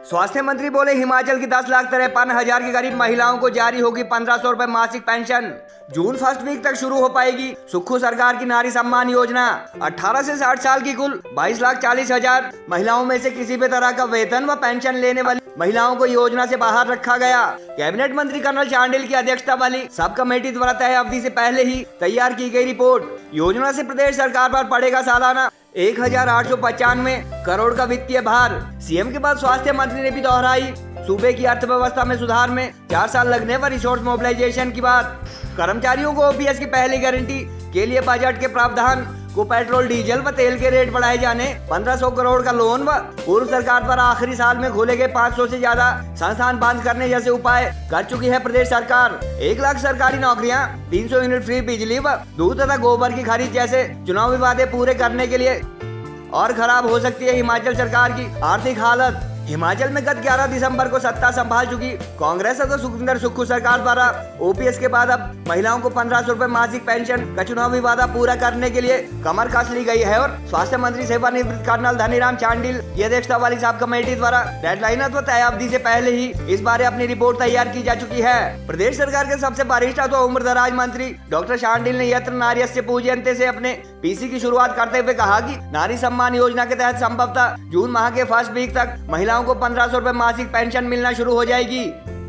स्वास्थ्य मंत्री बोले हिमाचल की 10,53,000 के करीब महिलाओं को जारी होगी 1,500 रुपए मासिक पेंशन। जून फर्स्ट वीक तक शुरू हो पाएगी सुक्खू सरकार की नारी सम्मान योजना। 18 से 60 साल की कुल 22,40,000 महिलाओं में से किसी भी तरह का वेतन व पेंशन लेने वाली महिलाओं को योजना से बाहर रखा गया। कैबिनेट मंत्री कर्नल चांडिल की अध्यक्षता वाली सब कमेटी द्वारा तय अवधि से पहले ही तैयार की गई रिपोर्ट। योजना से प्रदेश सरकार पर पड़ेगा सालाना 1,895 करोड़ का वित्तीय भार। सीएम के बाद स्वास्थ्य मंत्री ने भी दोहराई सूबे की अर्थव्यवस्था में सुधार में 4 साल लगने पर रिसोर्स मोबिलाइजेशन की बात। कर्मचारियों को ओपीएस की पहली गारंटी के लिए बजट के प्रावधान को पेट्रोल डीजल व तेल के रेट बढ़ाए जाने, 1,500 करोड़ का लोन व पूर्व सरकार पर आखिरी साल में खोले गए 500 से ज्यादा संस्थान बंद करने जैसे उपाय कर चुकी है प्रदेश सरकार। 1 लाख सरकारी नौकरियां, 300 यूनिट फ्री बिजली व दूध तथा गोबर की खरीद जैसे चुनावी वादे पूरे करने के लिए और खराब हो सकती है हिमाचल सरकार की आर्थिक हालत। हिमाचल में गत 11 दिसंबर को सत्ता संभाल चुकी कांग्रेस और सुखविंदर सुक्खू सरकार द्वारा ओपीएस के बाद अब महिलाओं को 1,500 रुपए मासिक पेंशन का चुनावी वादा पूरा करने के लिए कमर कस ली गई है और स्वास्थ्य मंत्री सेवानिवृत्त कर्नल धनीराम चांडिल की अध्यक्षता वाली सब कमेटी द्वारा डेडलाइन अथवा तय अवधि से पहले ही इस बारे अपनी रिपोर्ट तैयार की जा चुकी है। प्रदेश सरकार के सबसे वरिष्ठ अथवा उम्रदराज मंत्री डॉक्टर चांडिल ने यत्र नार्यस्य पूज्यन्ते से अपने पीसी की शुरुआत करते हुए कहा कि नारी सम्मान योजना के तहत संभवतः जून माह के फर्स्ट वीक तक महिलाओं को 1,500 रुपए मासिक पेंशन मिलना शुरू हो जाएगी।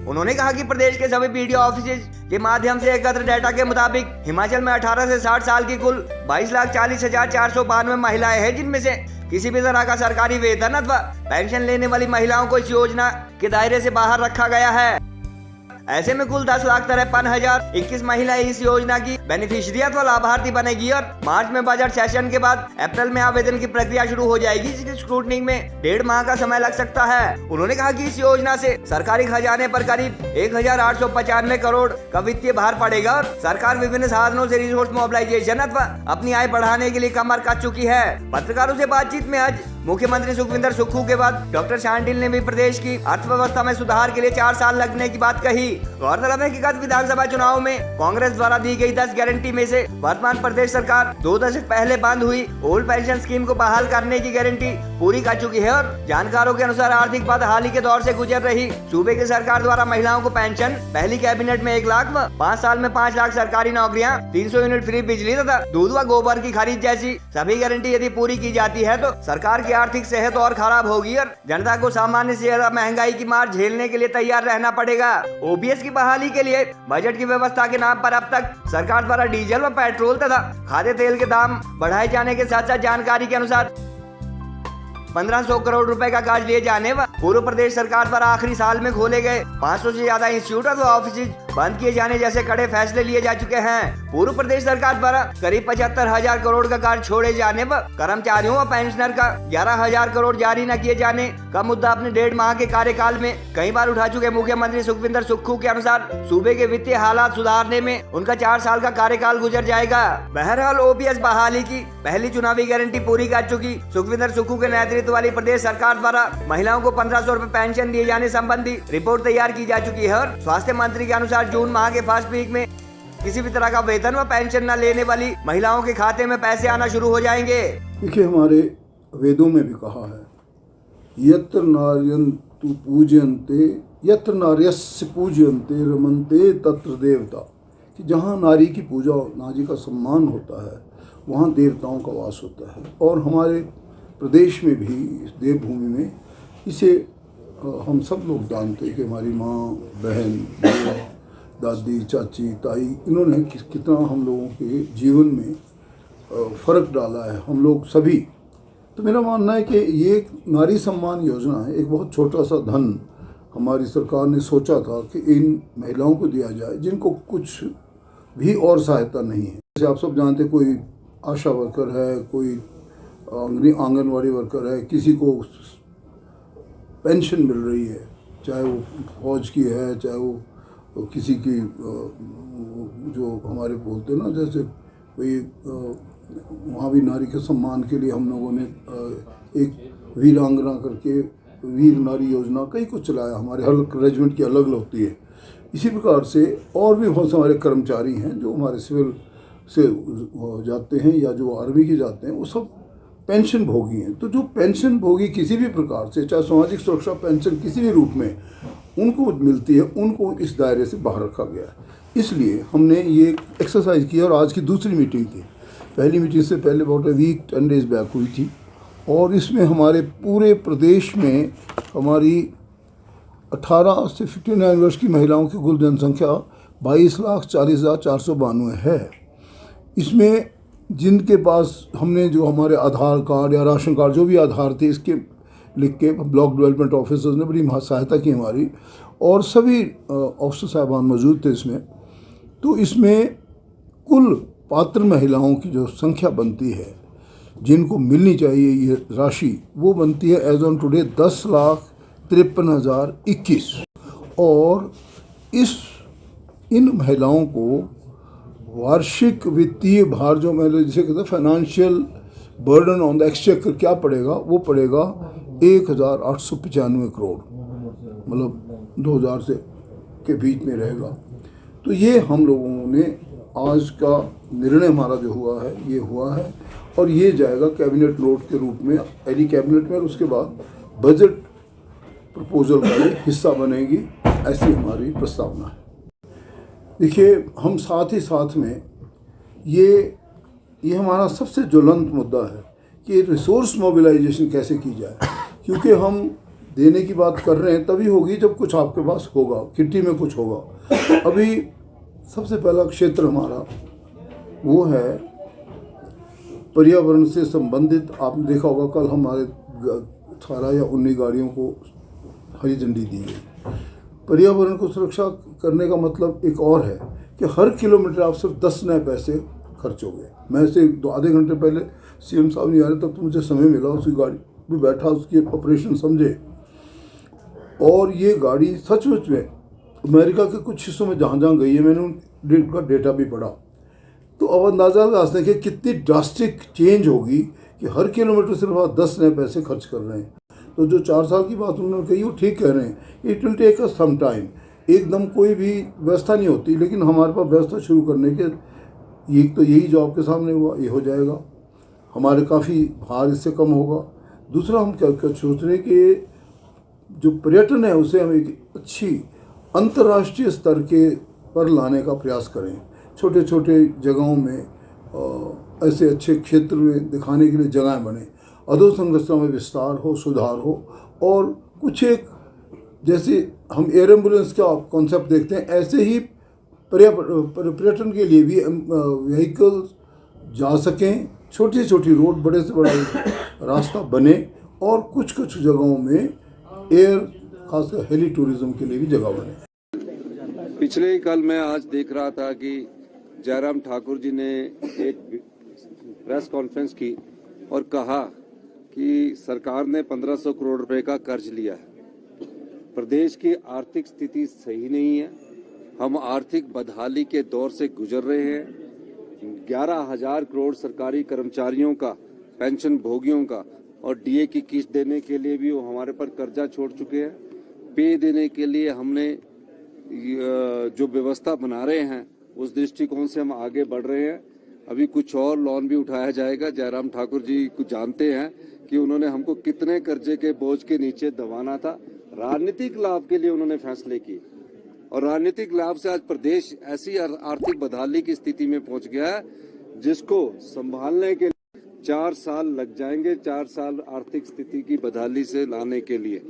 उन्होंने कहा कि प्रदेश के सभी पीडीओ ऑफिस के माध्यम से एकत्र डेटा के मुताबिक हिमाचल में 18 से 60 साल की कुल 22,40,492 महिलाएं हैं, जिनमें से किसी भी तरह का सरकारी वेतन अथवा पेंशन लेने वाली महिलाओं को इस योजना के दायरे से बाहर रखा गया है। ऐसे में कुल 10,53,021 महिलाएं इस योजना की बेनिफिशियरी अथवा लाभार्थी बनेगी और मार्च में बजट सेशन के बाद अप्रैल में आवेदन की प्रक्रिया शुरू हो जाएगी, जिसकी स्क्रूटनी में 1.5 माह का समय लग सकता है। उन्होंने कहा कि इस योजना से सरकारी खजाने पर करीब 1,895 करोड़ का वित्तीय भार पड़ेगा और सरकार विभिन्न साधनों से रिसोर्स मोबिलाइजेशन अथवा अपनी आय बढ़ाने के लिए कमर कस चुकी है। पत्रकारों से बातचीत में आज मुख्यमंत्री सुखविंदर सुक्खू के बाद डॉक्टर चांडिल ने भी प्रदेश की अर्थव्यवस्था में सुधार के लिए 4 साल लगने की बात कही। गौरतलब है कि गत विधानसभा चुनाव में कांग्रेस द्वारा दी गई 10 गारंटी में से वर्तमान प्रदेश सरकार 2 दशक पहले बंद हुई ओल्ड पेंशन स्कीम को बहाल करने की गारंटी पूरी कर चुकी है और जानकारों के अनुसार आर्थिक बदहाली के दौर से गुजर रही सूबे की सरकार द्वारा महिलाओं को पेंशन, पहली कैबिनेट में 1 लाख व 5 साल में 5 लाख सरकारी नौकरियां, 300 यूनिट फ्री बिजली तथा दूध व गोबर की खरीद जैसी सभी गारंटी यदि पूरी की जाती है तो सरकार की आर्थिक सेहत और खराब होगी और जनता को सामान्य से ज्यादा महंगाई की मार झेलने के लिए तैयार रहना पड़ेगा। ओपीएस की बहाली के लिए बजट की व्यवस्था के नाम पर अब तक सरकार द्वारा डीजल व पेट्रोल तथा खाद्य तेल के दाम बढ़ाए जाने के साथ साथ जानकारी के अनुसार 1,500 करोड़ रुपए का कर्ज लिए जाने व पूर्व प्रदेश सरकार पर आखिरी साल में खोले गए 500 से ज्यादा इंस्टीट्यूट और ऑफिस बंद किए जाने जैसे कड़े फैसले लिए जा चुके हैं। पूर्व प्रदेश सरकार द्वारा करीब 75,000 करोड़ का कर्ज छोड़े जाने व कर्मचारियों व पेंशनर का 11,000 करोड़ जारी न किए जाने का मुद्दा अपने 1.5 माह के कार्यकाल में कई बार उठा चुके मुख्यमंत्री सुखविंदर सुक्खू के अनुसार सूबे के वित्तीय हालात सुधारने में उनका 4 साल का कार्यकाल गुजर जाएगा। बहरहाल ओपीएस बहाली की पहली चुनावी गारंटी पूरी कर चुकी सुखविंदर सुक्खू के नेतृत्व वाली प्रदेश सरकार द्वारा महिलाओं को 1,500 रुपए पेंशन दिए जाने संबंधी रिपोर्ट तैयार की जा चुकी है और स्वास्थ्य मंत्री के अनुसार जून माह के फर्स्ट वीक में किसी भी तरह का वेतन व पेंशन न लेने वाली महिलाओं के खाते में पैसे आना शुरू हो जाएंगे। देखिए, हमारे वेदों में भी कहा है, यत्र नार्यन्तु पूज्यन्ते यत्र नार्यस्य पूज्यन्ते रमन्ते तत्र देवता, कि जहाँ नारी की पूजा, नारी का सम्मान होता है, वहाँ देवताओं का वास होता है। और हमारे प्रदेश में भी, इस देवभूमि में, इसे हम सब लोग जानते हैं कि हमारी माँ, बहन, बुआ, दादी, चाची, ताई, इन्होंने कितना हम लोगों के जीवन में फ़र्क डाला है, हम लोग सभी। तो मेरा मानना है कि ये एक नारी सम्मान योजना है, एक बहुत छोटा सा धन हमारी सरकार ने सोचा था कि इन महिलाओं को दिया जाए जिनको कुछ भी और सहायता नहीं है। जैसे आप सब जानते, कोई आशा वर्कर है, कोई आंगनवाड़ी वर्कर है, किसी को पेंशन मिल रही है, चाहे वो फौज की है, चाहे वो किसी की जो हमारे बोलते हैं ना, जैसे भाई वहाँ भी नारी के सम्मान के लिए हम लोगों ने एक वीरांगना करके वीर नारी योजना कई कुछ चलाया। हमारे हर रेजिमेंट की अलग अलग होती है। इसी प्रकार से और भी बहुत से हमारे कर्मचारी हैं जो हमारे सिविल से जाते हैं या जो आर्मी के जाते हैं, वो सब पेंशन भोगी हैं। तो जो पेंशन भोगी किसी भी प्रकार से, चाहे सामाजिक सुरक्षा पेंशन किसी भी रूप में उनको मिलती है, उनको इस दायरे से बाहर रखा गया है। इसलिए हमने ये एक्सरसाइज किया और आज की दूसरी मीटिंग थी। पहली मीटिंग से पहले अबाउट 10 डेज बैक हुई थी और इसमें हमारे पूरे प्रदेश में हमारी 18 से 59 वर्ष की महिलाओं की कुल जनसंख्या 22,40,492 है। इसमें जिनके पास हमने जो हमारे आधार कार्ड या राशन कार्ड जो भी आधार थे इसके लिख के ब्लॉक डेवलपमेंट ऑफिसर्स ने बड़ी सहायता की हमारी, और सभी ऑफिसर साहबान मौजूद थे इसमें। तो इसमें कुल पात्र महिलाओं की जो संख्या बनती है जिनको मिलनी चाहिए ये राशि, वो बनती है एज ऑन टुडे 10,53,021। और इन महिलाओं को वार्षिक वित्तीय भार जो मैंने जिसे कहते हैं financial burden on the exchequer क्या पड़ेगा, वो पड़ेगा 1,895 करोड़, मतलब 2000 से के बीच में रहेगा। तो ये हम लोगों ने आज का निर्णय हमारा जो हुआ है ये हुआ है और ये जाएगा कैबिनेट नोट के रूप में यानी कैबिनेट में, और उसके बाद बजट प्रपोजल का ये हिस्सा बनेगी, ऐसी हमारी प्रस्तावना है। देखिए, हम साथ ही साथ में ये हमारा सबसे ज्वलंत मुद्दा है कि रिसोर्स मोबिलाइजेशन कैसे की जाए, क्योंकि हम देने की बात कर रहे हैं तभी होगी जब कुछ आपके पास होगा, किट्टी में कुछ होगा। अभी सबसे पहला क्षेत्र हमारा वो है पर्यावरण से संबंधित। आपने देखा होगा कल हमारे 18 या 19 गाड़ियों को हरी झंडी दी है। पर्यावरण को सुरक्षा करने का मतलब एक और है कि हर किलोमीटर आप सिर्फ 10 नए पैसे खर्च हो गए। मैं से आधे घंटे पहले सीएम साहब नहीं आ रहे तब तो मुझे समय मिला, उसकी गाड़ी में बैठा, उसकी ऑपरेशन समझे। और ये गाड़ी सचमुच में अमेरिका के कुछ हिस्सों में जहाँ जहाँ गई है, मैंने उनका डेटा भी पढ़ा, तो अब अंदाज़ा लगा सकते हैं कि कितनी ड्रास्टिक चेंज होगी कि हर किलोमीटर सिर्फ आप 10 नए पैसे खर्च कर रहे हैं। तो जो 4 साल की बात उन्होंने कही वो ठीक कह रहे हैं। It will take us some time, एकदम कोई भी व्यवस्था नहीं होती, लेकिन हमारे पास व्यवस्था शुरू करने के एक तो यही जो आपके सामने हुआ ये हो जाएगा, हमारे काफ़ी भार इससे कम होगा। दूसरा हम क्या सोच रहे हैं कि जो पर्यटन है उसे हम एक अच्छी अंतर्राष्ट्रीय स्तर के पर लाने का प्रयास करें। छोटे छोटे जगहों में ऐसे अच्छे क्षेत्र में दिखाने के लिए जगहें बने, अधोसंरचना में विस्तार हो, सुधार हो, और कुछ एक जैसे हम एयर एम्बुलेंस का कॉन्सेप्ट देखते हैं ऐसे ही पर्यटन के लिए भी व्हीकल्स जा सकें, छोटी छोटी रोड बड़े से बड़ा रास्ता बने, और कुछ कुछ जगहों में एयर खासकर हेली टूरिज्म के लिए भी जगह बने। पिछले ही कल मैं आज देख रहा था कि जयराम ठाकुर जी ने एक प्रेस कॉन्फ्रेंस की और कहा कि सरकार ने 1500 करोड़ रुपए का कर्ज लिया है। प्रदेश की आर्थिक स्थिति सही नहीं है, हम आर्थिक बदहाली के दौर से गुजर रहे हैं। 11,000 करोड़ सरकारी कर्मचारियों का, पेंशन भोगियों का और डीए की किस्त देने के लिए भी वो हमारे पर कर्जा छोड़ चुके हैं। पे देने के लिए हमने जो व्यवस्था बना रहे हैं उस दृष्टिकोण से हम आगे बढ़ रहे हैं। अभी कुछ और लोन भी उठाया जाएगा। जयराम ठाकुर जी को जानते हैं कि उन्होंने हमको कितने कर्जे के बोझ के नीचे दबाना था। राजनीतिक लाभ के लिए उन्होंने फैसले किए और राजनीतिक लाभ से आज प्रदेश ऐसी आर्थिक बदहाली की स्थिति में पहुंच गया है जिसको संभालने के लिए 4 साल लग जाएंगे। 4 साल आर्थिक स्थिति की बदहाली से लाने के लिए